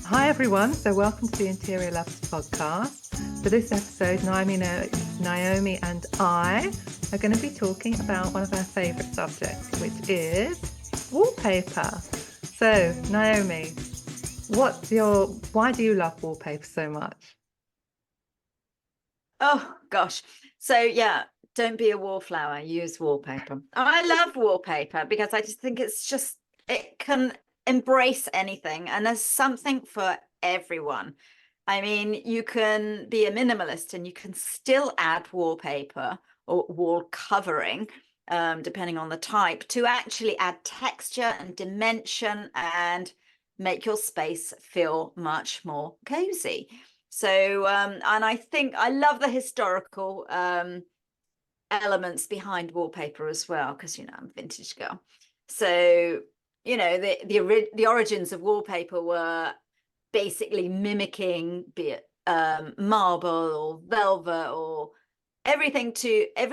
Hi everyone, so welcome to the Interior Lovers podcast. For this episode, Naomi and I are going to be talking about one of our favourite subjects, which is wallpaper. So Naomi, why do you love wallpaper so much? Oh gosh. So yeah, don't be a wallflower, use wallpaper. I love wallpaper because I just think it can embrace anything and there's something for everyone. I mean, you can be a minimalist and you can still add wallpaper or wall covering, depending on the type, to actually add texture and dimension and make your space feel much more cozy. So, and I think I love the historical elements behind wallpaper as well, because I'm a vintage girl. So, the origins of wallpaper were basically mimicking, be it marble or velvet or every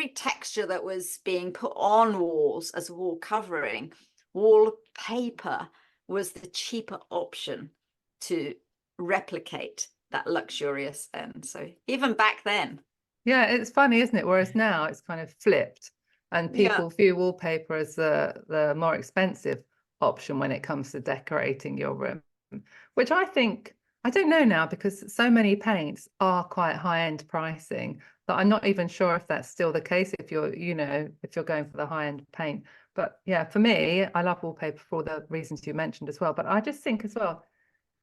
texture that was being put on walls as a wall covering. Wallpaper was the cheaper option to replicate that luxurious end. So even back then. Yeah, it's funny, isn't it? Whereas now it's kind of flipped and Yeah. people view wallpaper as the more expensive option when it comes to decorating your room, which I don't know now because so many paints are quite high-end pricing that I'm not even sure if that's still the case if you're going for the high-end paint. But yeah, for me, I love wallpaper for all the reasons you mentioned as well. But I just think as well,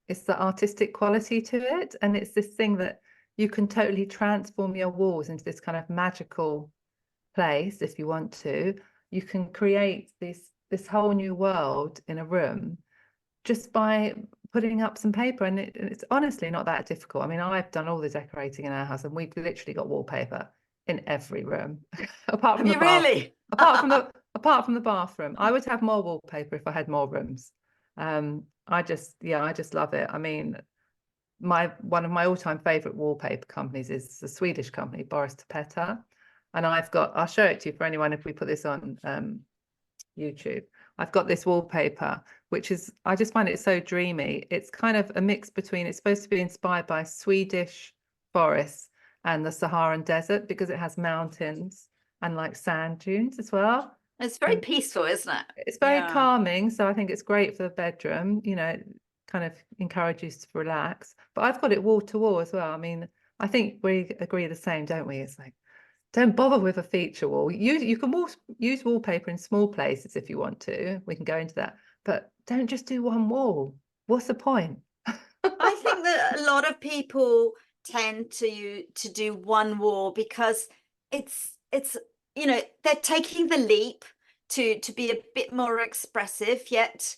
it's the artistic quality to it. And it's this thing that you can totally transform your walls into this kind of magical place if you want to. You can create this whole new world in a room just by putting up some paper, and it's honestly not that difficult. I mean, I've done all the decorating in our house and we've literally got wallpaper in every room apart Have from the you bath really? apart from the bathroom. I would have more wallpaper if I had more rooms. I just love it. I mean, one of my all-time favorite wallpaper companies is the Swedish company Boris Tapeta, and I'll show it to you for anyone if we put this on YouTube. I've got this wallpaper, which is, I just find it so dreamy. It's kind of a mix between, it's supposed to be inspired by Swedish forests and the Saharan desert because it has mountains and like sand dunes as well. It's very And peaceful, isn't it? it's very Yeah. calming. So I think it's great for the bedroom, it kind of encourages you to relax. But I've got it wall to wall as well. I mean, I think we agree the same, don't we? It's like, don't bother with a feature wall. You can use wallpaper in small places if you want to. We can go into that, but don't just do one wall. What's the point? I think that a lot of people tend to do one wall because it's they're taking the leap to be a bit more expressive, yet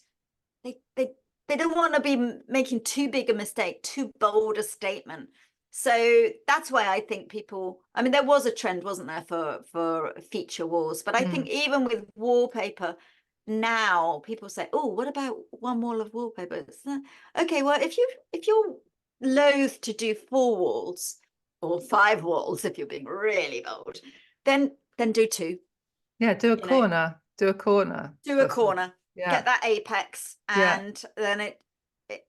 they they they don't want to be making too big a mistake, too bold a statement. So that's why I think people, I mean, there was a trend, wasn't there, for feature walls, but I think even with wallpaper now, people say, oh, what about one wall of wallpaper? Okay, well, if you're loath to do 4 walls or 5 walls, if you're being really bold, then do 2. Yeah, do a you know corner. Do a corner. do a corner, Yeah, get that apex, yeah. and then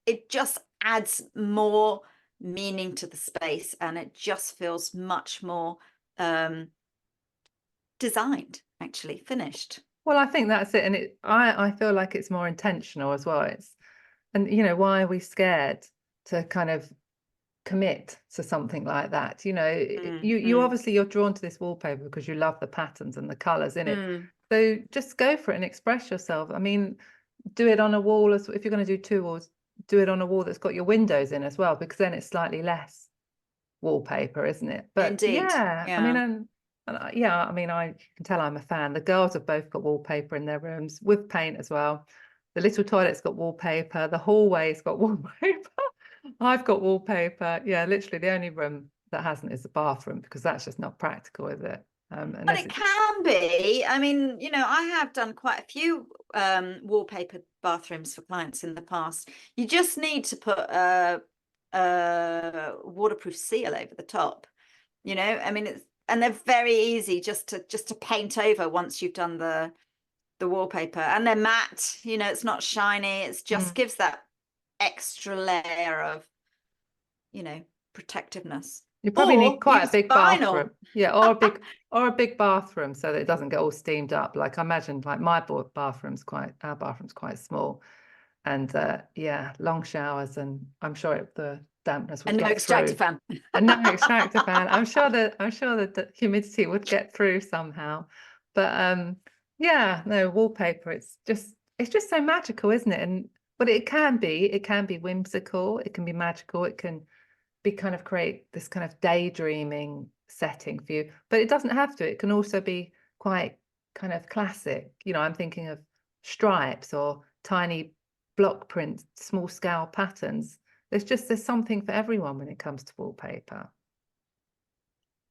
it just adds more meaning to the space, and it just feels much more designed, actually finished. Well, I think that's it, and I feel like it's more intentional as well. And why are we scared to kind of commit to something like that? You obviously you're drawn to this wallpaper because you love the patterns and the colors in it. So just go for it and express yourself. I mean, do it on a wall as if you're going to do 2 walls, do it on a wall that's got your windows in as well, because then it's slightly less wallpaper, isn't it? But Indeed. yeah, I mean, Yeah. I mean, I can tell I'm a fan. The girls have both got wallpaper in their rooms with paint as well. The little toilet's got wallpaper. The hallway's got wallpaper. I've got wallpaper. Yeah, literally the only room that hasn't is the bathroom because that's just not practical, is it? But Unless it it's can be. I mean, I have done quite a few wallpaper bathrooms for clients in the past. You just need to put a waterproof seal over the top. I mean, and they're very easy just to paint over once you've done the wallpaper, and they're matte. It's not shiny. It just gives that extra layer of, you know, protectiveness. You probably need Or quite a use big vinyl. bathroom. Yeah, or a big bathroom so that it doesn't get all steamed up. Like I imagine like our bathroom's quite small. And yeah, long showers, and I'm sure the dampness would And no get extractor through. fan. And no extractor fan. I'm sure that the humidity would get through somehow. But yeah, no, wallpaper, it's just so magical, isn't it? And but it can be whimsical, it can be magical, it can be kind of create this kind of daydreaming setting for you. But it doesn't have to. It can also be quite kind of classic. You know, I'm thinking of stripes or tiny block print, small scale patterns. There's something for everyone when it comes to wallpaper.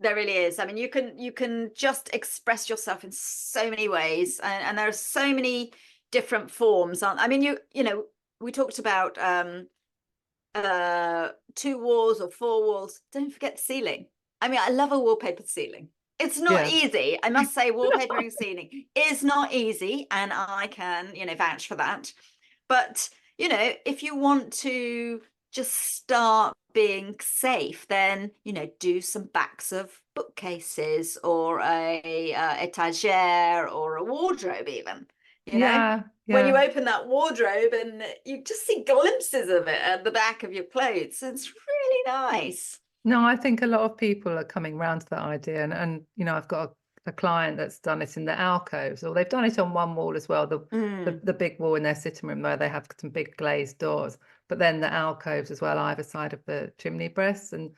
There really is. I mean, you can just express yourself in so many ways, and there are so many different forms. I mean, you know, we talked about 2 walls or 4 walls. Don't forget the ceiling. I mean, I love a wallpapered ceiling. It's not Yeah. easy. I must say, wallpapering ceiling is not easy, and I can, you know, vouch for that. But, you know, if you want to just start being safe, then, you know, do some backs of bookcases or a etagere or a wardrobe even, you know. Yeah, When you yeah. open that wardrobe and you just see glimpses of it at the back of your clothes, it's really nice. No, I think a lot of people are coming around to that idea, and you know, I've got a client that's done it in the alcoves, or they've done it on one wall as well, the big wall in their sitting room where they have some big glazed doors, but then the alcoves as well, either side of the chimney breasts, and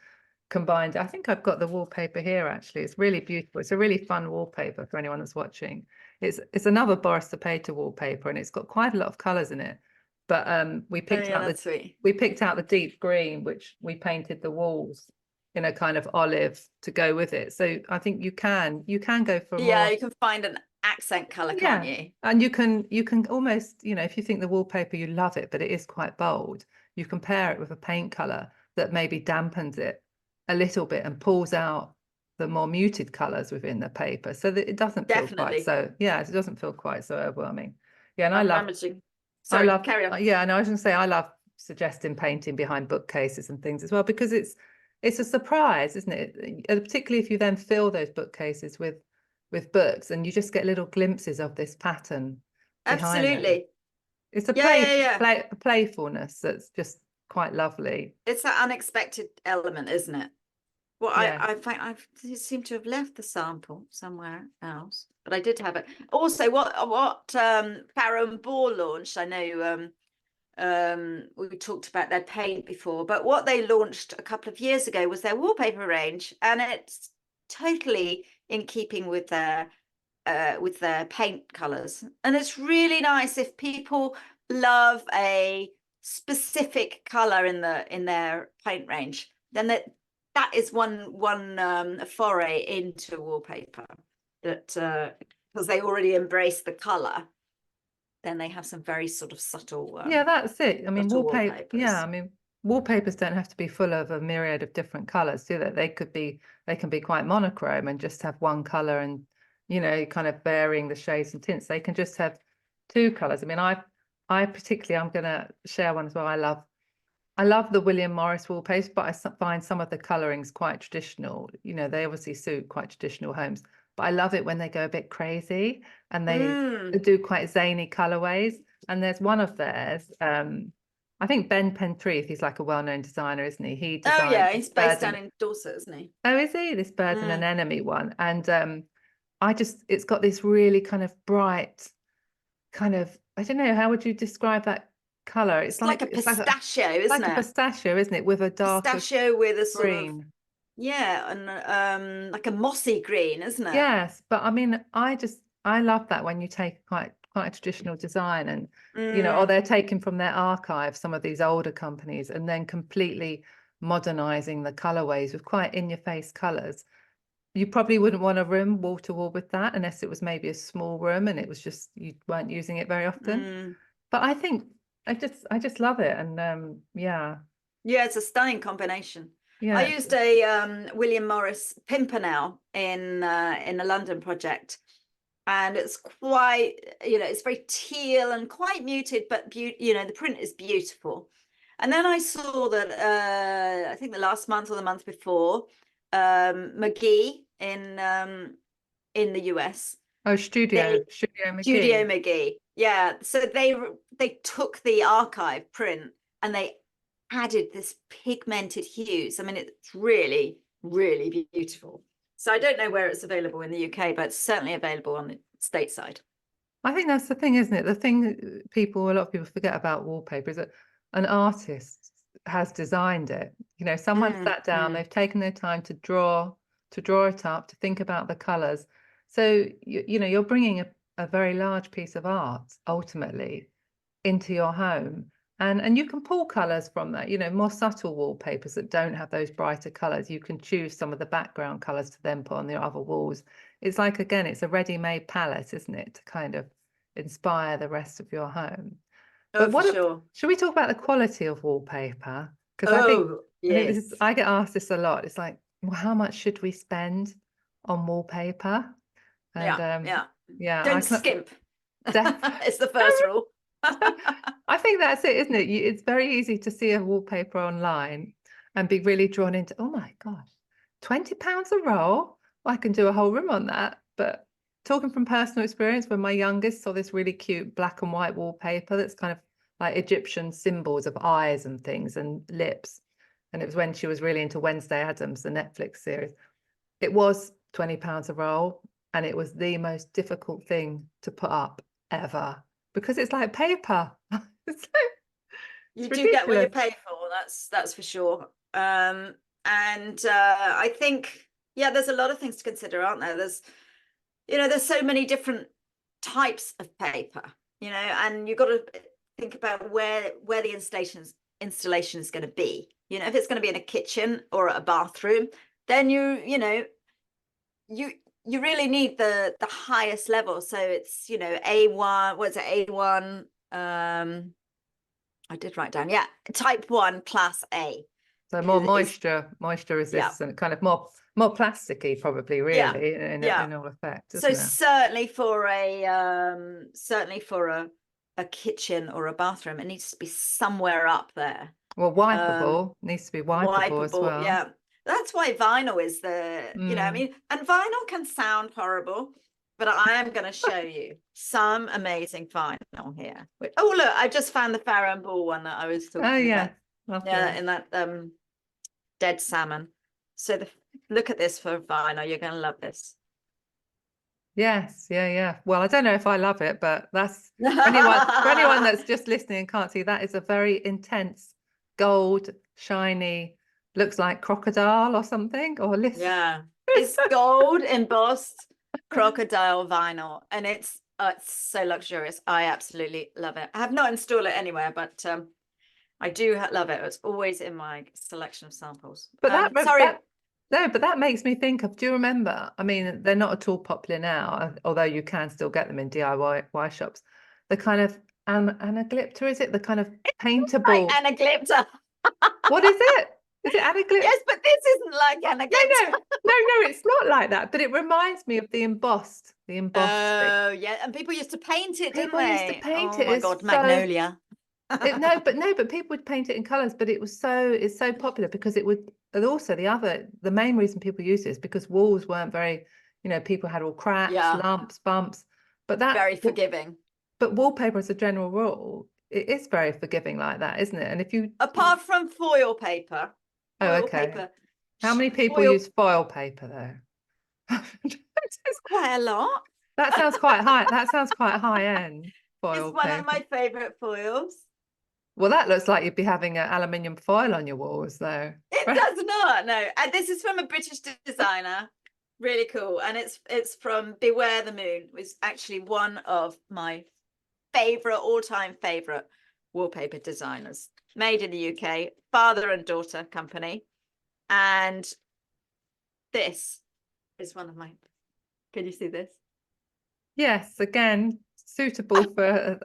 combined. I think I've got the wallpaper here actually. It's really beautiful. It's a really fun wallpaper for anyone that's watching. It's another Boris the Painter wallpaper, and it's got quite a lot of colours in it. But we Oh picked yeah, out that's sweet. the deep green, which we painted the walls in a kind of olive to go with it. So I think you can go for Yeah, more. you can find an accent color, can't Yeah. you? And you can almost, you know, if you think the wallpaper, you love it, but it is quite bold, you can pair it with a paint color that maybe dampens it a little bit and pulls out the more muted colors within the paper so that it doesn't feel quite Definitely. so, yeah, it doesn't feel quite so overwhelming. Yeah, and I'm rummaging. Sorry, carry on. yeah, and I was going to say I love suggesting painting behind bookcases and things as well because it's a surprise, isn't it? Particularly if you then fill those bookcases with books and you just get little glimpses of this pattern behind them. Absolutely. It's a Yeah. playfulness that's just quite lovely. It's that unexpected element, isn't it? Well, Yeah. I find I seem to have left the sample somewhere else, but I did have it. Also, what Farrow and Ball launched, I know we talked about their paint before, but what they launched a couple of years ago was their wallpaper range, and it's totally in keeping with their paint colors. And it's really nice if people love a specific color in their paint range, then that is one foray into wallpaper that because they already embrace the color, then they have some very sort of subtle Yeah, that's it. I mean, subtle yeah, wallpapers. I mean, wallpapers don't have to be full of a myriad of different colors, do they? They can be quite monochrome and just have one color and, you know, kind of varying the shades and tints. They can just have 2 colors. I mean, I particularly, I'm going to share one as well. I love the William Morris wallpapers, but I find some of the colorings quite traditional. You know, they obviously suit quite traditional homes, but I love it when they go a bit crazy and they do quite zany colorways. And there's one of theirs. I think Ben Pentreath, he's like a well-known designer, isn't he? He Oh designed yeah, this he's bird based down and in Dorset, isn't he? oh, is he? This bird and an enemy one. And it's got this really kind of bright, kind of, I don't know, how would you describe that color? It's like a pistachio, isn't like a it? pistachio, isn't it? With a darker Pistachio with a sort of, green. yeah, and like a mossy green, isn't it? Yes, but I mean, I love that when you take quite a traditional design and you know, or they're taking from their archive some of these older companies and then completely modernizing the colorways with quite in-your-face colors. You probably wouldn't want a room wall to wall with that unless it was maybe a small room and it was just you weren't using it very often. But I think I just love it and yeah. Yeah, it's a stunning combination. I Yeah. used a William Morris Pimpernel in a London project, and it's quite, you know, it's very teal and quite muted, but you know, the print is beautiful. And then I saw that I think the last month or the month before, McGee in the US, Oh, they Studio Studio McGee. McGee, yeah. So they took the archive print and they added this pigmented hues. I mean, it's really, really beautiful. So I don't know where it's available in the UK, but it's certainly available on the stateside. I think that's the thing, isn't it? The thing a lot of people forget about wallpaper is that an artist has designed it. You know, someone sat down, they've taken their time to draw it up, to think about the colors. So you know, you're bringing a very large piece of art ultimately into your home. And you can pull colors from that, you know, more subtle wallpapers that don't have those brighter colors. You can choose some of the background colors to then put on the other walls. It's like, again, it's a ready-made palette, isn't it, to kind of inspire the rest of your home. Oh, But for sure. should we talk about the quality of wallpaper? Because Oh, I think this is, yes. I get asked this a lot. It's like, well, how much should we spend on wallpaper? And Yeah. yeah, I Don't can skimp. def It's the first rule. I think that's it, isn't it? It's very easy to see a wallpaper online and be really drawn into, oh my gosh, £20 a roll. I can do a whole room on that. But talking from personal experience, when my youngest saw this really cute black and white wallpaper that's kind of like Egyptian symbols of eyes and things and lips. And it was when she was really into Wednesday Addams, the Netflix series. It was £20 a roll, and it was the most difficult thing to put up ever because it's like paper. It's You do get what you ridiculous. pay for, that's for sure. And I think, yeah, there's a lot of things to consider, aren't there? There's so many different types of paper, and you've got to think about where the installation is going to be. If it's going to be in a kitchen or a bathroom, then you really need the highest level. So it's A1, what's it, A1, I did write down, yeah, type 1 class A. So more is moisture yeah, resistant, kind of more plasticky, probably, yeah, really, in yeah. all effect, So isn't it? certainly for a kitchen or a bathroom, it needs to be somewhere up there. Well, wipeable, needs to be wipeable as Wipeable, well. yeah. That's why vinyl is I Mm. mean, and vinyl can sound horrible, but I am going to show you some amazing vinyl here. Oh, look, I just found the Farrow and Ball one that I was Oh talking yeah, about. Yeah, lovely. in that dead salmon. So look at this for vinyl. You're going to love this. Yes, yeah. Well, I don't know if I love it, but that's for anyone that's just listening and can't see, that is a very intense gold, shiny, looks like crocodile or something, or Yeah, it's gold embossed crocodile vinyl, and it's so luxurious. I absolutely love it. I have not installed it anywhere, but I do love it. It's always in my selection of samples. But Sorry. no, but that makes me think of, do you remember? I mean, they're not at all popular now, although you can still get them in DIY shops. The kind of anaglypta, is it? The kind of Like paintable. anaglypta. What is it? Is it anaglypta? Yes, but this isn't like anaglypta. No, it's not like that. But it reminds me of the embossed thing. Oh, yeah. And people used to paint it, didn't People used to they? paint Oh it. my It's God, so magnolia. but people would paint it in colors. But it's so popular because it would. And also the main reason people use it is because walls weren't very, people had all cracks, Yeah, lumps, bumps. But very forgiving. but wallpaper as a general rule, it is very forgiving like that, isn't it? And if you Apart from foil paper. oh, Foil okay. paper. How many people Foil, use foil paper though? quite a lot. That sounds quite high. That sounds quite high end It's foil one of paper. my favorite foils. Well, that looks like you'd be having an aluminium foil on your walls, though. It does not, no. And this is from a British designer. Really cool. And it's from Beware the Moon. It was actually one of my all-time favorite wallpaper designers. Made in the UK, father and daughter company. And this is one of my, can you see this? Yes, again, suitable for.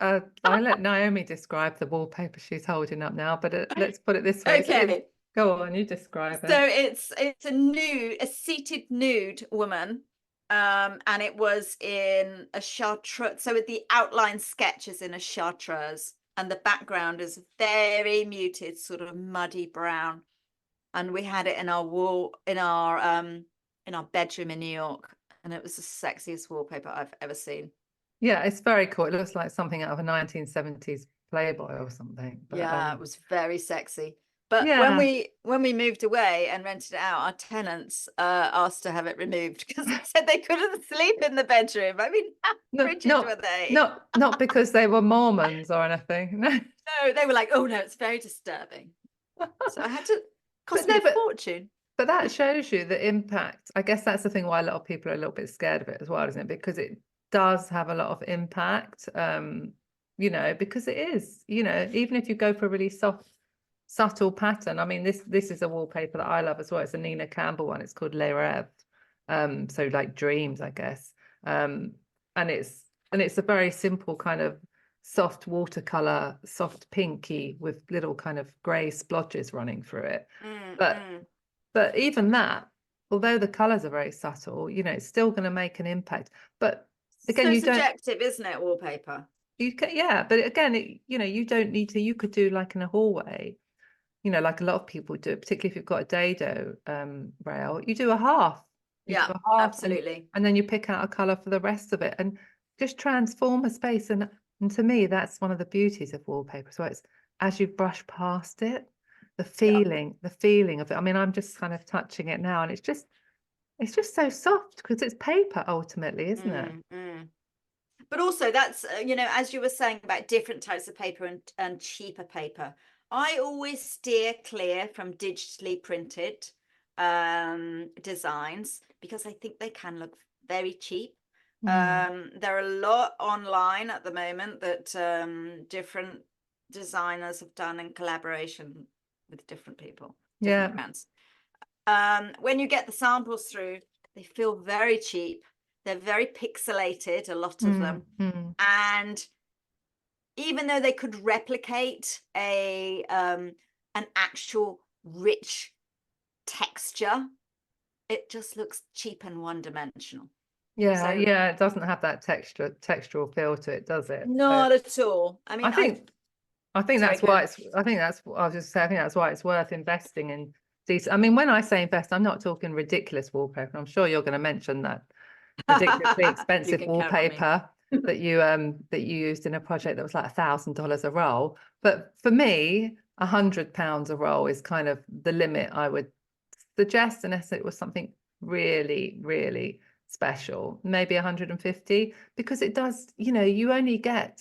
I'll let Naomi describe the wallpaper she's holding up now, but let's put it this way. Okay. Go on, you describe So it. it's a seated nude woman. And it was in a chartreuse. So with the outline sketches in a chartreuse. and the background is very muted, sort of muddy brown. And we had it in our wall, in our bedroom in New York, and it was the sexiest wallpaper I've ever seen. Yeah, it's very cool. It looks like something out of a 1970s Playboy or something. But, yeah, it was very sexy. But yeah. when we moved away and rented it out, our tenants asked to have it removed because they said they couldn't sleep in the bedroom. I mean, how frigid were they? Not because they were Mormons or anything. No. No, they were like, oh no, it's very disturbing. So I had to cost me a fortune. But that shows you the impact. I guess that's the thing why a lot of people are a little bit scared of it as well, isn't it? Because it does have a lot of impact. You know, because it is, you know, even if you go for a really soft, subtle pattern. I mean, this is a wallpaper that I love as well. It's a Nina Campbell one. It's called Les Rêves. So like dreams, I guess. And it's a very simple kind of soft watercolor, soft pinky with little kind of grey splodges running through it. But even that, although the colors are very subtle, you know, it's still going to make an impact. But again, so you subjective, isn't it, wallpaper? You can, yeah, but again, you know, you don't need to. You could do like in a hallway, you know, like a lot of people do, particularly if you've got a dado rail. You do a half. Yeah, absolutely. And then you pick out a color for the rest of it, and just transform a space. And to me, that's one of the beauties of wallpaper. So it's as you brush past it, the feeling of it. I mean, I'm just kind of touching it now, and it's just so soft because it's paper ultimately, isn't it? But also that's, you know, as you were saying about different types of paper and cheaper paper, I always steer clear from digitally printed designs because I think they can look very cheap. There are a lot online at the moment that different designers have done in collaboration with different people, different brands. When you get the samples through, they feel very cheap. They're very pixelated, a lot of them. And even though they could replicate an actual rich texture, it just looks cheap and one-dimensional. Yeah, it doesn't have that textural feel to it, does it? Not at all. I mean, I think that's why I think that's why it's worth investing in decent. I mean, when I say invest, I'm not talking ridiculous wallpaper. I'm sure you're going to mention that ridiculously expensive wallpaper that you used in a project that was like $1,000 a roll. But for me, £100 a roll is kind of the limit I would suggest, unless it was something really, really special, maybe 150, because it does, you know, you only get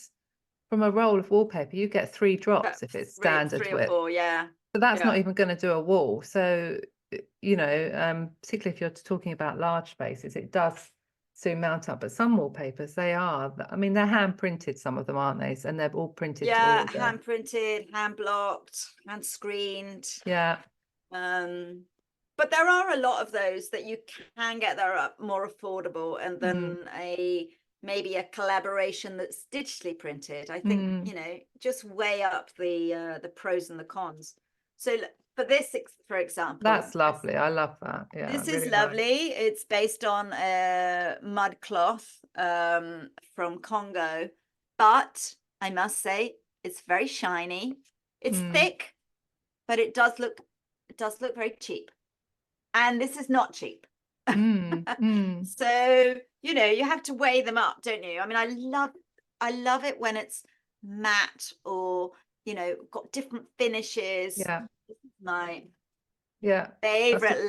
from a roll of wallpaper, you get 3 drops if it's standard width. 3 or 4, yeah. But that's not even going to do a wall. So, you know, particularly if you're talking about large spaces, it does soon mount up. But some wallpapers, I mean, they're hand printed, some of them, aren't they? And they're all printed. Yeah, hand printed, hand blocked, hand screened. Yeah. But there are a lot of those that you can get that are more affordable, and then maybe a collaboration that's digitally printed. I think, you know, just weigh up the pros and the cons. So for this, for example, that's lovely. I love that. Yeah, this is lovely. Nice. It's based on a mud cloth from Congo, but I must say it's very shiny. It's thick, but it does look very cheap. And this is not cheap. So, you know, you have to weigh them up, don't you? I mean, I love it when it's matte or, you know, got different finishes. Yeah. This is my favorite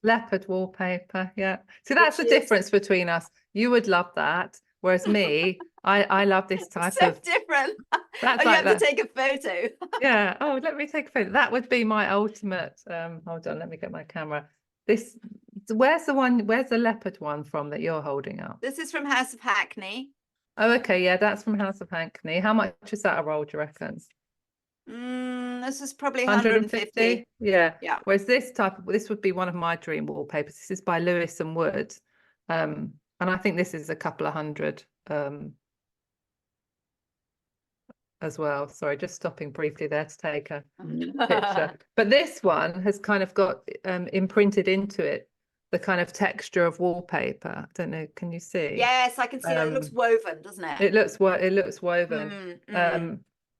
leopard wallpaper. Yeah. So that's the difference between us. You would love that. Whereas me, I love this type of different. That's you have to take a photo. Yeah. Oh, let me take a photo. That would be my ultimate. Hold on, let me get my camera. Where's the leopard one from that you're holding up? This is from House of Hackney. Oh, okay, yeah, that's from House of Hackney. How much is that a roll, do you reckon? This is probably 150. Yeah. Whereas this would be one of my dream wallpapers. This is by Lewis and Wood. And I think this is a couple of hundred as well. Sorry, just stopping briefly there to take a picture. But this one has kind of got imprinted into it the kind of texture of wallpaper. I don't know, can you see? Yes, I can see it looks woven, doesn't it? It looks woven.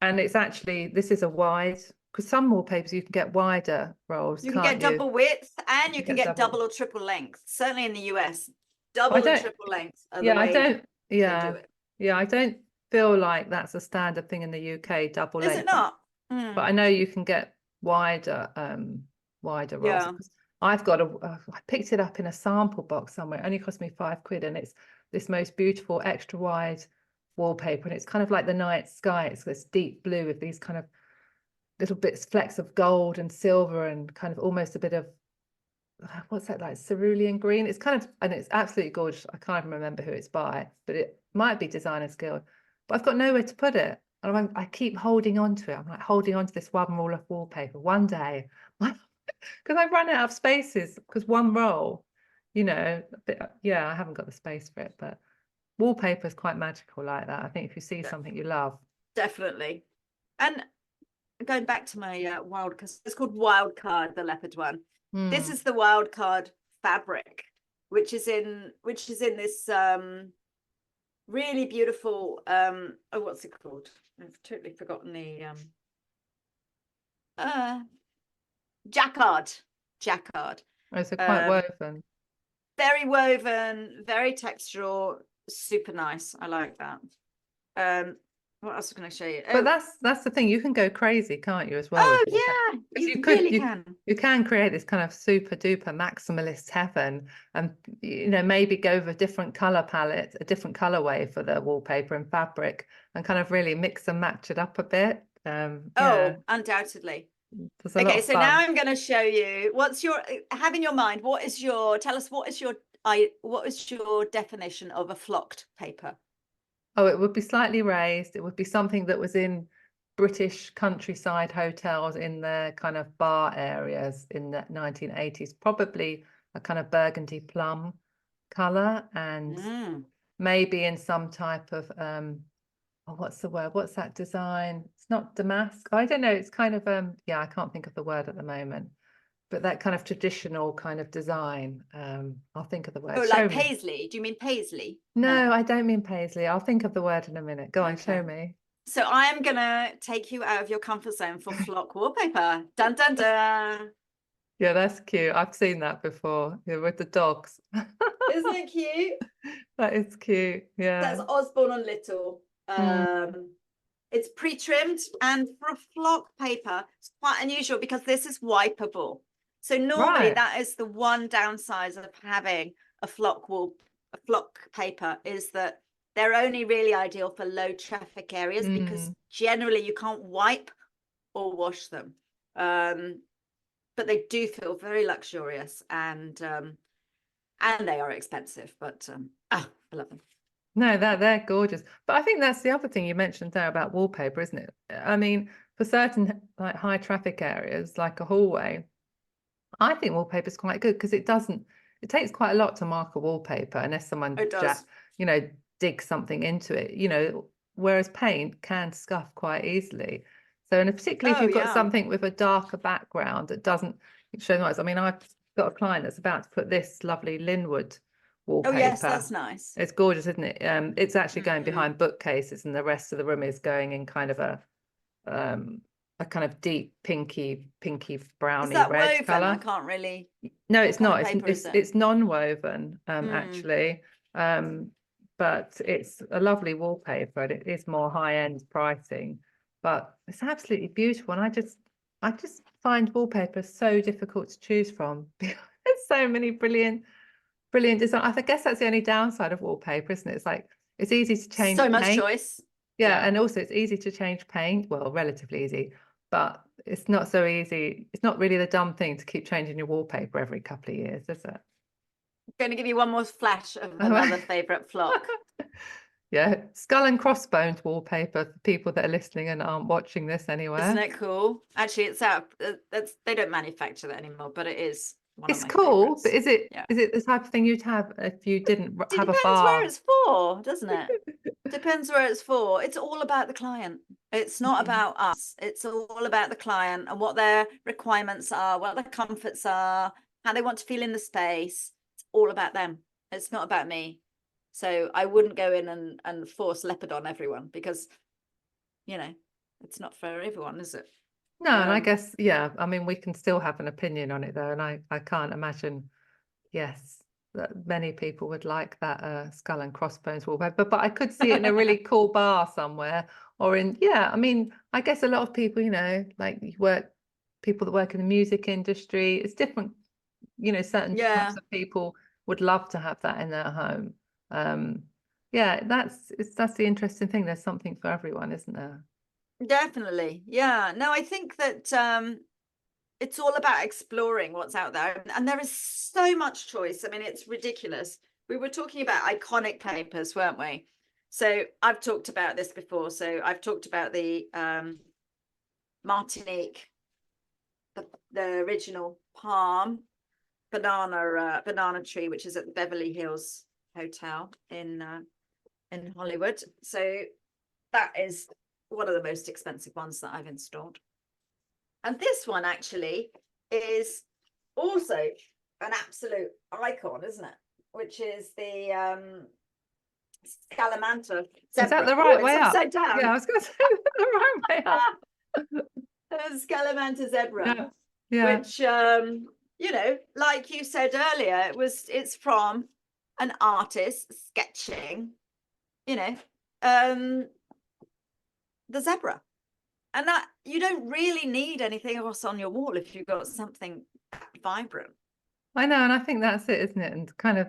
And it's actually, this is a wide, because some wallpapers you can get wider rolls, You can get can't you? double width and you You can get get double. double or triple length. Certainly in the US, I double and don't, triple length are the yeah, I way don't, they do yeah, it. yeah, I don't feel like that's a standard thing in the UK, double Is it length. not? But I know you can get wider, wider rolls. Yeah. I've got I picked it up in a sample box somewhere. It only cost me £5, and it's this most beautiful extra wide wallpaper, and it's kind of like the night sky. It's this deep blue with these kind of little bits, flecks of gold and silver, and kind of almost a bit of what's that, like cerulean green. It's kind of, and it's absolutely gorgeous. I can't remember who it's by, but it might be Designer's Guild. But I've got nowhere to put it, and I keep holding on to it. I'm like holding on to this one roll of wallpaper. One day, because I've run out of spaces. Because one roll, yeah, I haven't got the space for it. But wallpaper is quite magical like that. I think if you see something you love, Definitely. And going back to my wild, because it's called Wild Card, the leopard one. This is the Wild Card fabric, which is in this really beautiful oh, what's it called? I've totally forgotten the jacquard. oh, so quite woven. Very woven, very textural, super nice. I like that. What else can I show you? But that's the thing, you can go crazy, can't you, as well? Oh With yeah, you could really can. You can create this kind of super duper maximalist heaven, and maybe go with a different color palette, a different colorway for the wallpaper and fabric, and kind of really mix and match it up a bit. Oh, undoubtedly. There's a lot of So fun. now I'm going to show you have in your mind. Tell us what is your definition of a flocked paper? Oh, it would be slightly raised. It would be something that was in British countryside hotels in the kind of bar areas in the 1980s, probably a kind of burgundy plum color, and maybe in some type of oh, what's the word? What's that design? It's not damask. I don't know. It's kind of yeah, I can't think of the word at the moment. But that kind of traditional kind of design. I'll think of the word. Oh, Show like me. paisley. Do you mean paisley? No, I don't mean paisley. I'll think of the word in a minute. Go on, show me. So I am gonna take you out of your comfort zone for flock wallpaper. Dun dun dun. Yeah, that's cute. I've seen that before. Yeah, with the dogs. Isn't it cute? That is cute. Yeah. That's Osborne and Little. It's pre-trimmed, and for a flock paper, it's quite unusual because this is wipeable. So normally that is the one downside of having a flock paper, is that they're only really ideal for low traffic areas because generally you can't wipe or wash them. But they do feel very luxurious, and they are expensive, but I love them. No, they're gorgeous. But I think that's the other thing you mentioned there about wallpaper, isn't it? I mean, for certain like high traffic areas, like a hallway, I think wallpaper is quite good because it takes quite a lot to mark a wallpaper unless someone digs something into it, whereas paint can scuff quite easily. So, and particularly if you've got something with a darker background that doesn't show nice. I mean, I've got a client that's about to put this lovely Linwood wallpaper. Oh yes, that's nice. It's gorgeous, isn't it? It's actually going behind bookcases, and the rest of the room is going in kind of a kind of deep pinky browny red woven? color. I can't really. No, it's not. It's non-woven actually, but it's a lovely wallpaper, and it is more high-end pricing, but it's absolutely beautiful. And I just find wallpaper so difficult to choose from because there's so many brilliant design. I guess that's the only downside of wallpaper, isn't it? It's like it's easy to change so much paint. choice. Yeah, and also it's easy to change paint. Well, relatively easy, but it's not so easy. It's not really the dumb thing to keep changing your wallpaper every couple of years, is it? I'm going to give you one more flash of another favorite flock. Yeah, skull and crossbones wallpaper for people that are listening and aren't watching this anywhere. Isn't it cool? Actually, it's out. They don't manufacture that anymore, but it is. It's cool, but is it the type of thing you'd have if you didn't have a bar? Depends where it's for, doesn't it? Depends where it's for. It's all about the client. It's not about us. It's all about the client and what their requirements are, what their comforts are, how they want to feel in the space. It's all about them. It's not about me. So I wouldn't go in and force leopard on everyone because, It's not for everyone, is it? No, and I guess, yeah, I mean, we can still have an opinion on it though, and I can't imagine, yes, that many people would like that skull and crossbones wallpaper, but I could see it in a really cool bar somewhere, or in, yeah, I mean, I guess a lot of people, you know, like people that work in the music industry, it's different, you know, certain Yeah, types of people would love to have that in their home. Yeah, that's the interesting thing. There's something for everyone, isn't there? definitely. Yeah. No, I think that it's all about exploring what's out there. And there is so much choice. I mean, it's ridiculous. We were talking about iconic papers, weren't we? So I've talked about this before. So I've talked about the Martinique, the original palm banana tree, which is at the Beverly Hills Hotel in Hollywood. So that is one of the most expensive ones that I've installed. And this one actually is also an absolute icon, isn't it? Which is the Scalamanter zebra. Is that the right way up? Upside down. Yeah, I was going to say the right way up. The Scalamanter zebra, Yeah. which you know, like you said earlier, it's from an artist sketching, you know, the zebra. And that you don't really need anything else on your wall if you've got something vibrant. I know, and I think that's it, isn't it? And kind of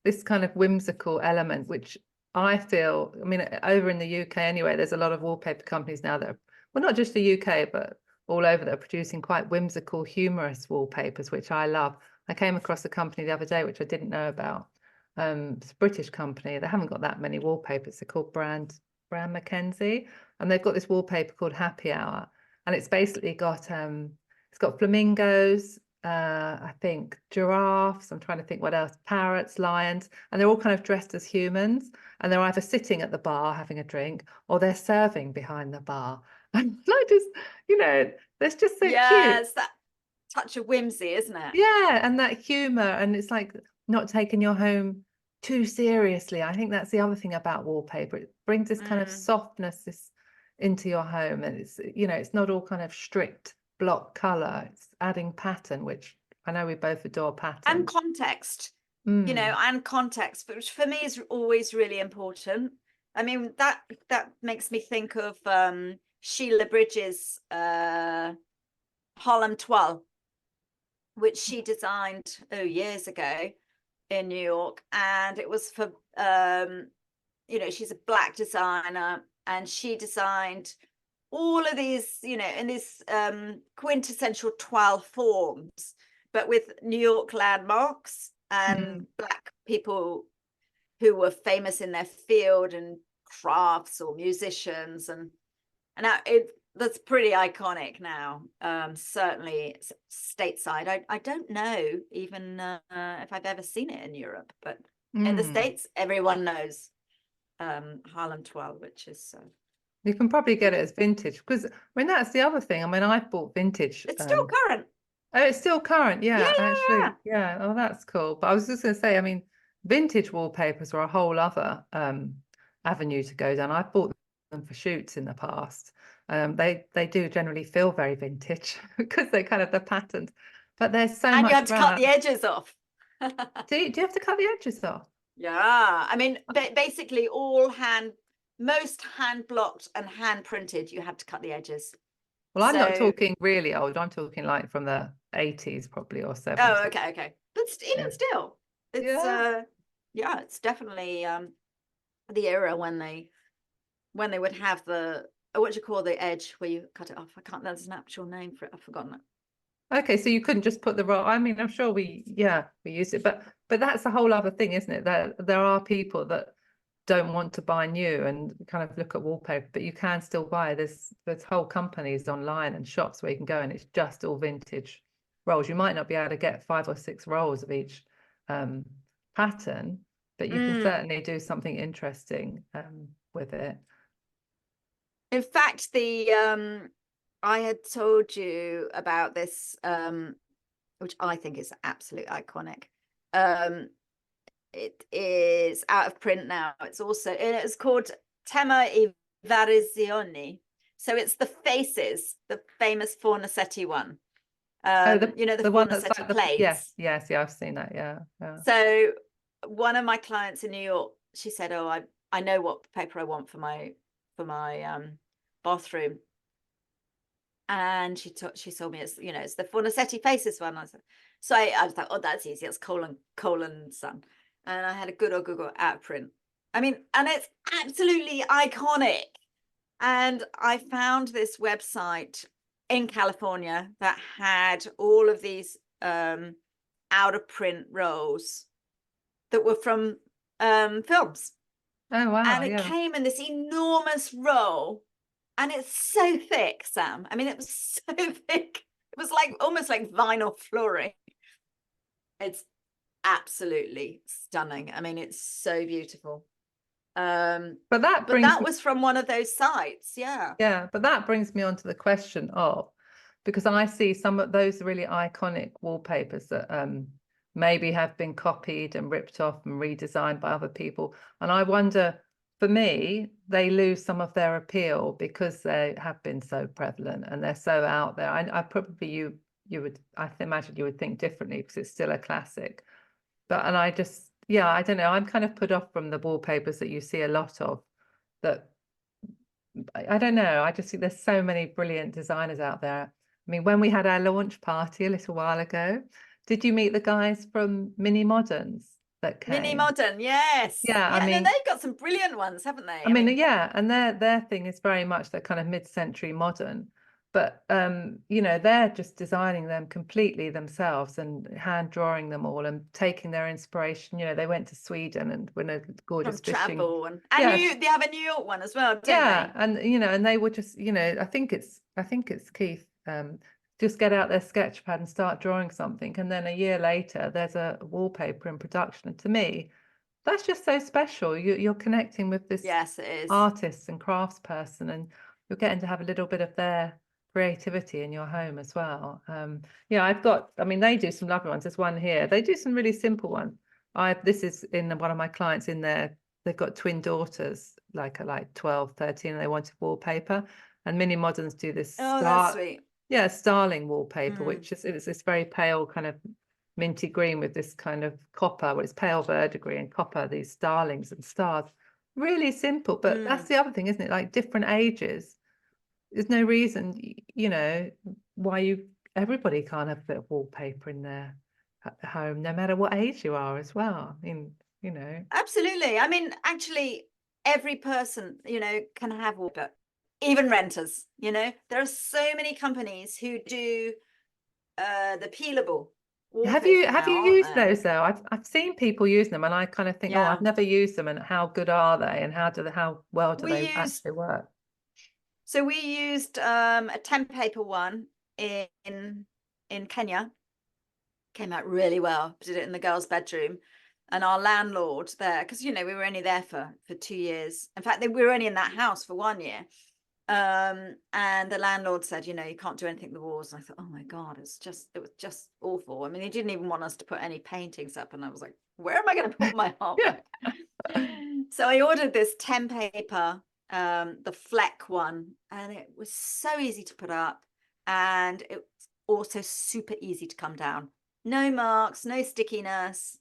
this kind of whimsical element, which I feel, I mean, over in the UK anyway, there's a lot of wallpaper companies now that are, well, not just the UK, but all over that are producing quite whimsical, humorous wallpapers, which I love. I came across a company the other day, which I didn't know about. It's a British company. They haven't got that many wallpapers. They're called Brand Mackenzie, and they've got this wallpaper called Happy Hour, and it's basically got it's got flamingos, I think giraffes, I'm trying to think what else, parrots, lions, and they're all kind of dressed as humans, and they're either sitting at the bar having a drink or they're serving behind the bar. And like, just, you know, that's just so Yeah, cute. it's that touch of whimsy, isn't it? Yeah, and that humor, and it's like not taking your home too seriously. I think that's the other thing about wallpaper. It brings this kind of softness into your home, and it's, you know, it's not all kind of strict block color. It's adding pattern, which I know we both adore pattern. And context, you know, and context, which for me is always really important. I mean, that makes me think of Sheila Bridges' Harlem Twirl, which she designed years ago in New York, and it was for you know, she's a Black designer, and she designed all of these, you know, in these quintessential twirl forms, but with New York landmarks and Black people who were famous in their field and crafts or musicians, and that's pretty iconic now. Certainly stateside. I don't know even if I've ever seen it in Europe, but in the States, everyone knows Harlem Twirl, which is you can probably get it as vintage, because I mean that's the other thing. I mean, I've bought vintage. it's still current. Oh, it's still current. Yeah, Yeah. actually. Yeah. Oh, that's cool. But I was just going to say, I mean, vintage wallpapers are a whole other avenue to go down. I've bought them for shoots in the past. They do generally feel very vintage because they're kind of the patterns. But there's so And much you have to cut the edges off. do you have to cut the edges off? Yeah. I mean, basically most hand blocked and hand printed, you have to cut the edges. Well, I'm not talking really old. I'm talking like from the 80s probably, or 70s. Oh, okay. But even still, it's yeah, it's definitely the era when they would have the what do you call the edge where you cut it off? I can't, there's an actual name for it. I've forgotten it. Okay, so you couldn't just put the roll. I mean, I'm sure we use it, but that's a whole other thing, isn't it? There are people that don't want to buy new and kind of look at wallpaper, but you can still buy. There's whole companies online and shops where you can go, and it's just all vintage rolls. You might not be able to get 5 or 6 rolls of each pattern, but you can certainly do something interesting with it. In fact, I had told you about this, which I think is absolutely iconic. It is out of print now. It's called Tema e Variazioni. So it's the faces, the famous Fornasetti one. Oh, You know, the one that's Fornasetti like the plates. yes, yeah, I've seen that. Yeah, yeah. So one of my clients in New York, she said, "Oh, I know what paper I want for my bathroom." And she told me it's, you know, it's the Fornasetti faces one. I was like, oh, that's easy. It's colon Son. And I had a good old Google out print. I mean, and it's absolutely iconic. And I found this website in California that had all of these out of print rolls that were from films. Oh wow, And it yeah. came in this enormous roll, and it's so thick, Sam. I mean, it was so thick. It was like almost like vinyl flooring. It's absolutely stunning. I mean, it's so beautiful. But that But brings that was from one of those sites. Yeah. yeah, but that brings me on to the question of, because I see some of those really iconic wallpapers that maybe have been copied and ripped off and redesigned by other people. And I wonder, for me, they lose some of their appeal because they have been so prevalent and they're so out there. I probably you would, I imagine you would think differently because it's still a classic. But and I just, yeah, I don't know. I'm kind of put off from the wallpapers that you see a lot of that. I don't know. I just think there's so many brilliant designers out there. I mean, when we had our launch party a little while ago, did you meet the guys from Mini Moderns that Mini came? Modern, yes. Yeah, Yeah, no, they've got some brilliant ones, haven't they? I mean, yeah, and their thing is very much that kind of mid-century modern, but you know, they're just designing them completely themselves and hand drawing them all and taking their inspiration. You know, they went to Sweden and went a from gorgeous fishing. travel and Yeah, they have a New York one as well, don't yeah, they? and you know, and they were just, you know, I think it's Keith, just get out their sketch pad and start drawing something, and then a year later there's a wallpaper in production. And to me, that's just so special. You're connecting with this Yes, it is. artist and craftsperson, and you're getting to have a little bit of their creativity in your home as well. Yeah, I mean, they do some lovely ones. There's one here. They do some really simple ones. This is in one of my clients in there. They've got twin daughters, like 12, 13, and they wanted wallpaper. And Mini Moderns do this Oh, that's sweet. yeah, starling wallpaper, which is it's this very pale kind of minty green with this kind of copper, well, it's pale verdigris and copper, these starlings and stars. Really simple, but that's the other thing, isn't it? Like different ages. There's no reason, you know, why everybody can't have a bit of wallpaper in their home, no matter what age you are as well. I mean, you know. Absolutely. I mean, actually, every person, you know, can have wallpaper, even renters, you know. There are so many companies who do the peelable wallpaper Have you now, aren't used there? those though? I've seen people use them and I kind of think, oh, Yeah. I've never used them, and how good are they and how well do they We used actually work? So we used a 10 paper one in Kenya. Came out really well. Did it in the girls' bedroom. And our landlord there, because you know, we were only there for 2 years. In fact, we were only in that house for 1 year. And the landlord said, you know, you can't do anything with the walls. And I thought, oh my God, it was just awful. I mean, he didn't even want us to put any paintings up. And I was like, where am I going to put my artwork? So I ordered this 10 paper, the Fleck one, and it was so easy to put up. And it was also super easy to come down. No marks, no stickiness.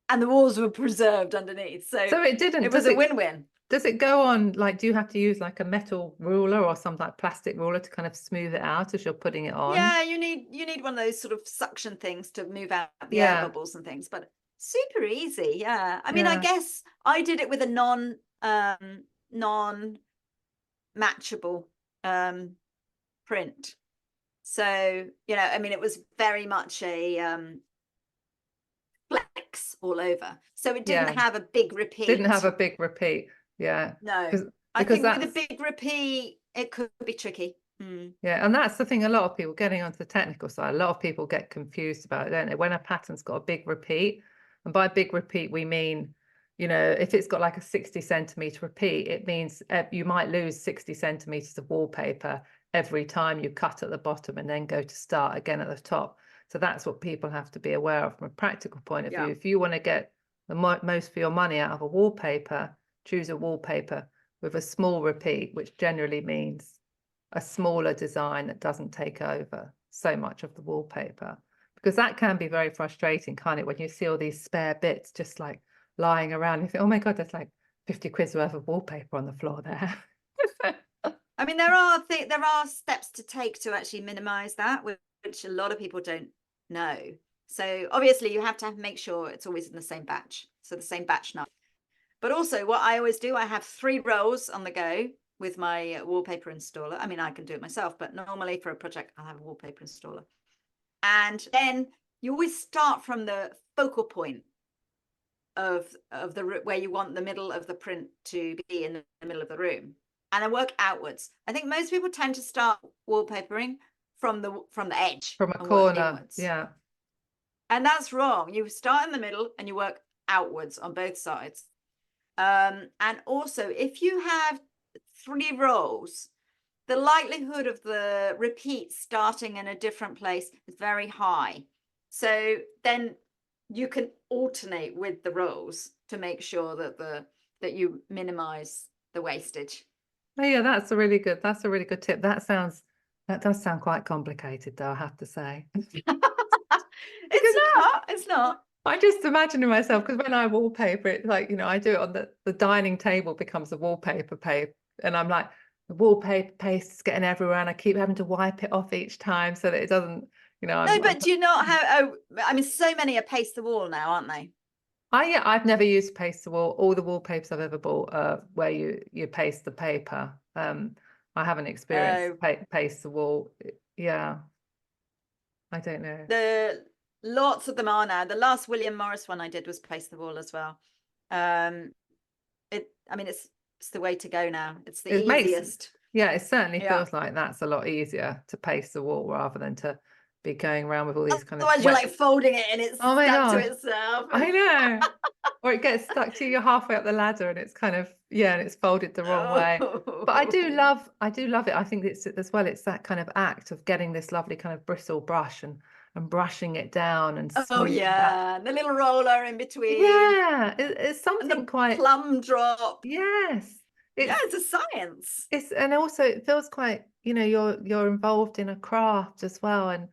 And the walls were preserved underneath. So it didn't. It was a win-win. Does it go on, like, do you have to use like a metal ruler or some like plastic ruler to kind of smooth it out as you're putting it on? Yeah, you need one of those sort of suction things to move out the air bubbles and things, but super easy. Yeah. I mean, I guess I did it with a non matchable print. So, you know, I mean, it was very much a flex all over. So it didn't have a big repeat. Didn't have a big repeat. Yeah. No. I think with a big repeat, it could be tricky. Yeah, and that's the thing, a lot of people getting onto the technical side, a lot of people get confused about it, don't they? When a pattern's got a big repeat, and by big repeat, we mean, you know, if it's got like a 60 centimeter repeat, it means you might lose 60 centimeters of wallpaper every time you cut at the bottom and then go to start again at the top. So that's what people have to be aware of from a practical point of view. If you want to get the most for your money out of a wallpaper, choose a wallpaper with a small repeat, which generally means a smaller design that doesn't take over so much of the wallpaper, because that can be very frustrating, can't it, when you see all these spare bits just like lying around. You think, oh my God, there's like 50 quid's worth of wallpaper on the floor there. I mean, there are steps to take to actually minimize that, which a lot of people don't know. So obviously you have to make sure it's always in the same batch. So the same batch number. But also what I always do, I have 3 rolls on the go with my wallpaper installer. I mean, I can do it myself, but normally for a project, I'll have a wallpaper installer. And then you always start from the focal point of the where you want the middle of the print to be in the middle of the room, and then work outwards. I think most people tend to start wallpapering from the edge, from a and work corner. inwards. Yeah. And that's wrong. You start in the middle and you work outwards on both sides. And also, if you have 3 rolls, the likelihood of the repeat starting in a different place is very high. So then you can alternate with the rolls to make sure that you minimize the wastage. Oh yeah, that's a really good tip. That does sound quite complicated though, I have to say. It's not. I just imagining myself, because when I wallpaper, it's like, you know, I do it on the dining table becomes a wallpaper paper, and I'm like, the wallpaper paste is getting everywhere, and I keep having to wipe it off each time so that it doesn't, you know. No, but do you not have? Oh, I mean, so many are paste the wall now, aren't they? Yeah, I've never used paste the wall. All the wallpapers I've ever bought are where you paste the paper. I haven't experienced paste the wall. Yeah, I don't know. Lots of them are now. The last William Morris one I did was paste the wall as well. I mean, it's the way to go now. It's the easiest. Yeah, it certainly feels like that's a lot easier to paste the wall rather than to be going around with all these kind of otherwise you're like folding it and it's stuck to itself. I know. Or it gets stuck to you halfway up the ladder and it's kind of, yeah, and it's folded the wrong way. But I do love it. I think it's as well, it's that kind of act of getting this lovely kind of bristle brush and brushing it down and the little roller in between. Yeah, it's something quite plum drop. Yes. It's a science. And also it feels quite, you know, you're involved in a craft as well, and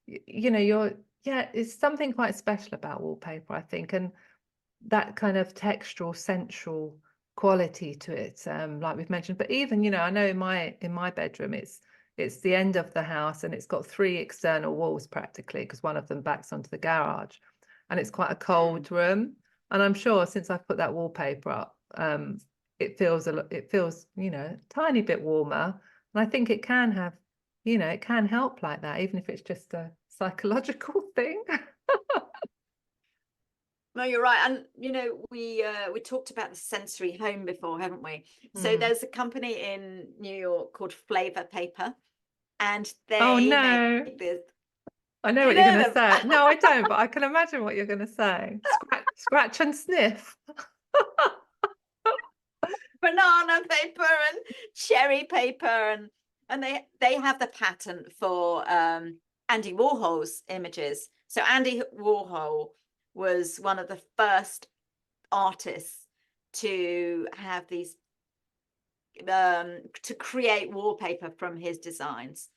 you know, it's something quite special about wallpaper, I think, and that kind of textural, sensual quality to it, like we've mentioned. But even, you know, I know in my bedroom, it's the end of the house and it's got 3 external walls practically, because one of them backs onto the garage, and it's quite a cold room. And I'm sure since I've put that wallpaper up, it feels, you know, a tiny bit warmer. And I think it can have, you know, it can help like that, even if it's just a psychological thing. No, you're right. And, you know, we talked about the sensory home before, haven't we? So there's a company in New York called Flavor Paper, and they make this. I know what you're going to say. No, I don't, but I can imagine what you're going to say. Scratch and sniff. Banana paper and cherry paper, and they have the patent for Andy Warhol's images. So Andy Warhol was one of the first artists to have these to create wallpaper from his designs.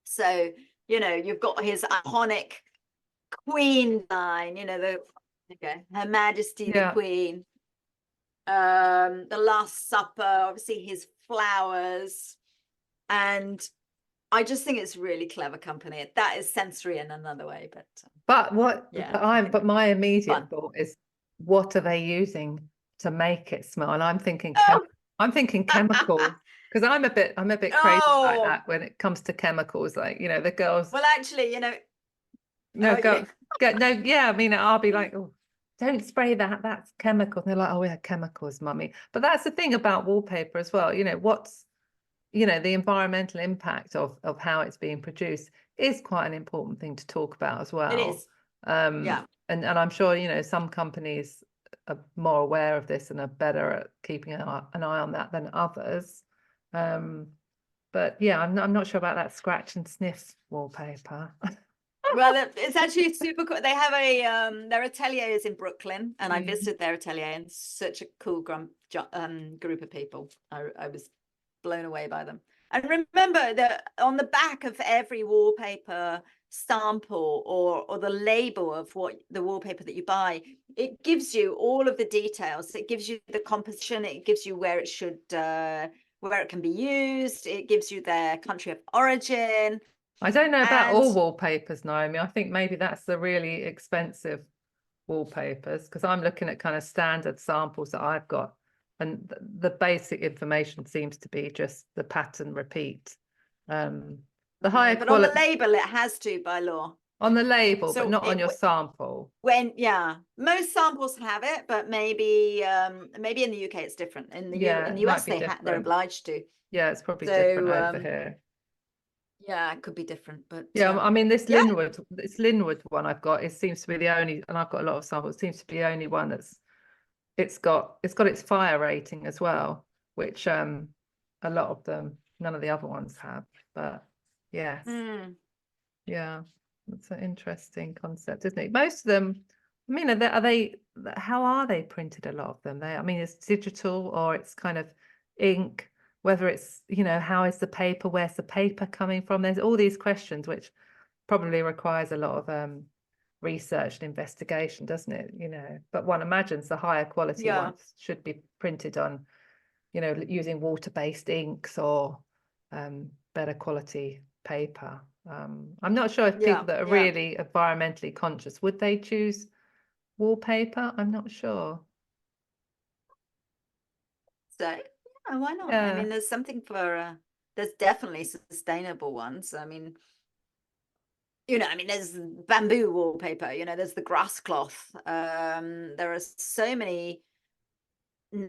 So, you know, you've got his iconic Queen line, you know, Her Majesty the Queen, the Last Supper, obviously his flowers, and I just think it's really clever company. That is sensory in another way, but my immediate thought is, what are they using to make it smell? And I'm thinking chemicals, because I'm a bit crazy like that when it comes to chemicals. Like, you know, the girls. Well, actually, you know, I mean, I'll be like, oh, don't spray that. That's chemicals. And they're like, oh, yeah, chemicals, mummy. But that's the thing about wallpaper as well. You know, the environmental impact of how it's being produced is quite an important thing to talk about as well. It is. And I'm sure, you know, some companies are more aware of this and are better at keeping an eye on that than others. But yeah, I'm not sure about that scratch and sniff wallpaper. Well, it's actually super cool. They have their atelier is in Brooklyn, and I visited their atelier, and such a cool group of people. I was blown away by them. And remember that on the back of every wallpaper sample or the label of what the wallpaper that you buy, it gives you all of the details. It gives you the composition. It gives you where it should, where it can be used. It gives you their country of origin. I don't know about And all wallpapers, Naomi. I think maybe that's the really expensive wallpapers, because I'm looking at kind of standard samples that I've got, and the basic information seems to be just the pattern repeat. The higher but on the quality label, it has to by law. on the label, but So not on your sample. Most samples have it, but maybe maybe in the UK it's different. In Yeah, the it might US be they're different. obliged to. Yeah, it's probably So different over here. yeah, it could be different, but Yeah, I mean this yeah. Linwood one I've got, it seems to be the only, and I've got a lot of samples, it seems to be the only one that's it's got its fire rating as well, which a lot of them, none of the other ones have. But yes, yeah, it's an interesting concept, isn't it? Most of them, I mean, how are they printed? A lot of them, I mean, it's digital or it's kind of ink, whether it's, how is the paper, where's the paper coming from? There's all these questions which probably requires a lot of research and investigation, doesn't it? But one imagines the higher quality ones should be printed on, using water-based inks or better quality paper. I'm not sure if people that are really environmentally conscious, would they choose wallpaper? I'm not sure. So yeah, why not? Yeah. I mean, there's something for there's definitely sustainable ones. I mean, there's bamboo wallpaper, there's the grass cloth. There are so many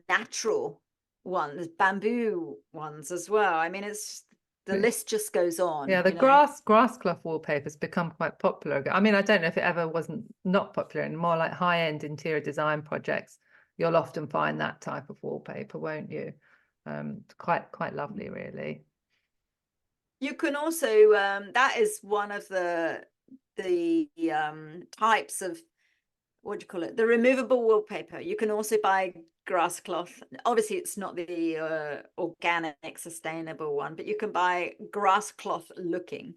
natural ones, bamboo ones as well. I mean, it's the list just goes on. Yeah, the grass cloth wallpaper's become quite popular again. I mean, I don't know if it ever wasn't not popular, and more like high-end interior design projects, you'll often find that type of wallpaper, won't you? Quite lovely, really. You can also that is one of the types of, what do you call it, the removable wallpaper. You can also buy grass cloth. Obviously it's not the organic sustainable one, but you can buy grass cloth looking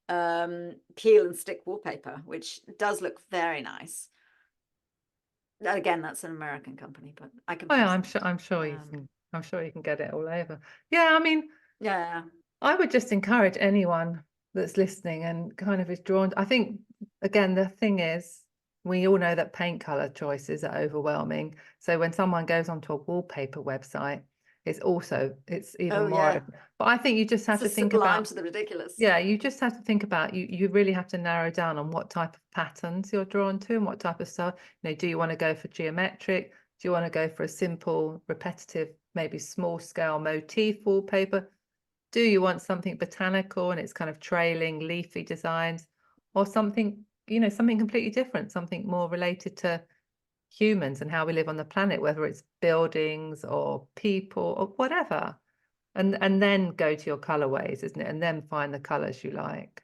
peel and stick wallpaper, which does look very nice. Again, that's an American company, but I can yeah, I'm sure you can get it all over. Yeah, I mean, yeah, I would just encourage anyone that's listening and kind of is drawn. I think, again, the thing is, we all know that paint color choices are overwhelming. So when someone goes onto a wallpaper website, it's even more. But I think you just have to think about to the ridiculous. Yeah, you just have to think about you really have to narrow down on what type of patterns you're drawn to and what type of style. Do you want to go for geometric? Do you want to go for a simple, repetitive, maybe small scale motif wallpaper? Do you want something botanical and it's kind of trailing leafy designs, or something completely different, something more related to humans and how we live on the planet, whether it's buildings or people or whatever, and then go to your colorways, isn't it? And then find the colors you like.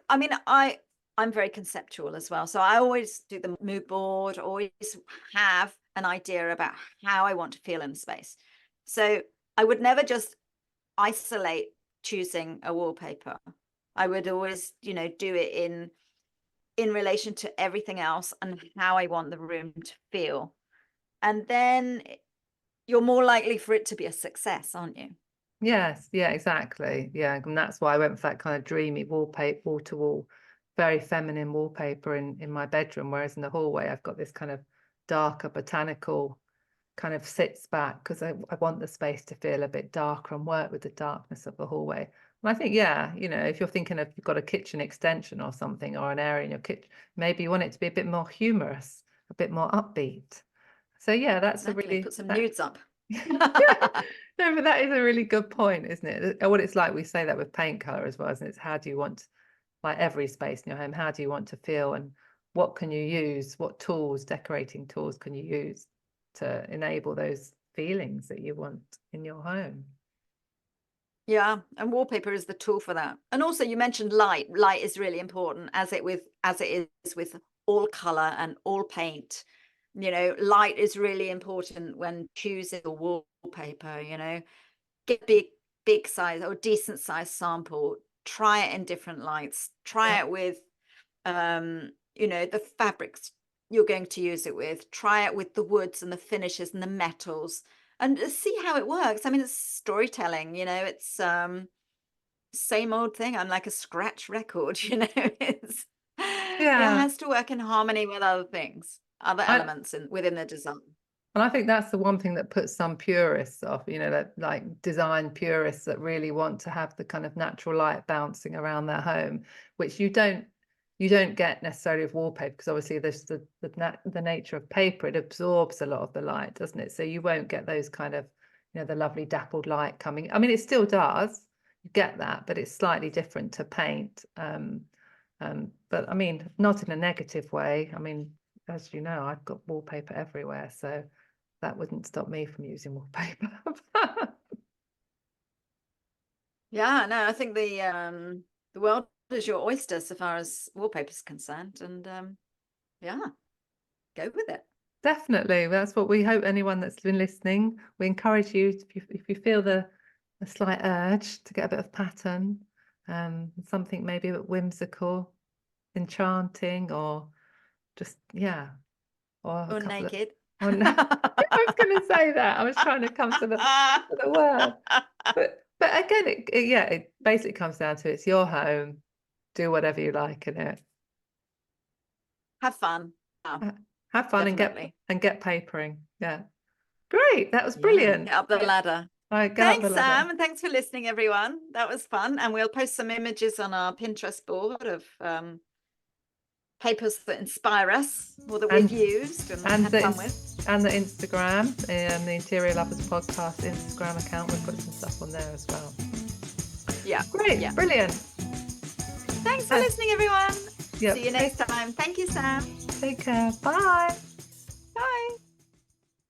I mean, I'm very conceptual as well. So I always do the mood board, always have an idea about how I want to feel in the space. So I would never just isolate choosing a wallpaper. I would always, do it in relation to everything else and how I want the room to feel. And then you're more likely for it to be a success, aren't you? Yes, yeah, exactly. Yeah, and that's why I went for that kind of dreamy wallpaper, wall-to-wall, very feminine wallpaper in my bedroom, whereas in the hallway I've got this kind of darker botanical kind of sits back, because I want the space to feel a bit darker and work with the darkness of the hallway. And I think, yeah, if you're thinking of, you've got a kitchen extension or something, or an area in your kitchen, maybe you want it to be a bit more humorous, a bit more upbeat. So yeah, that's a really put some nudes up. No, but that is a really good point, isn't it? What it's like, we say that with paint color as well, isn't it? It's how do you want, like every space in your home, how do you want to feel, and what can you use? What tools, decorating tools, can you use to enable those feelings that you want in your home? Yeah, and wallpaper is the tool for that. And also, you mentioned light. Light is really important, as it is with all color and all paint. Light is really important when choosing a wallpaper. get big size or decent size sample, try it in different lights, try it with the fabrics you're going to use it with, try it with the woods and the finishes and the metals, and see how it works. I mean, it's storytelling, it's same old thing. I'm like a scratch record, it's it has to work in harmony with other things, other elements within the design. And I think that's the one thing that puts some purists off, that like design purists that really want to have the kind of natural light bouncing around their home, which you don't get necessarily with wallpaper, because obviously there's the nature of paper. It absorbs a lot of the light, doesn't it? So you won't get those kind of, the lovely dappled light coming. I mean, it still does, you get that, but it's slightly different to paint. But I mean, not in a negative way. I mean, as you know, I've got wallpaper everywhere, so that wouldn't stop me from using wallpaper. Yeah, no, I think the world is your oyster so far as wallpaper is concerned, and yeah, go with it. Definitely, that's what we hope. Anyone that's been listening, we encourage you, if you feel the slight urge to get a bit of pattern, something maybe a bit whimsical, enchanting, or just or naked. I was going to say that. I was trying to come to the word, but again, it basically comes down to it's your home. Do whatever you like in it. Have fun. Have fun and get papering. Yeah, great. That was brilliant. Get up the ladder. Right, thanks, Sam, and thanks for listening, everyone. That was fun, and we'll post some images on our Pinterest board of papers that inspire us or that we've used and had fun with. And the Instagram and the Interior Lovers Podcast Instagram account. We've got some stuff on there as well. Yeah. Great. Yeah. Brilliant. Thanks for listening, everyone. Yep. See you next time. Thank you, Sam. Take care. Bye.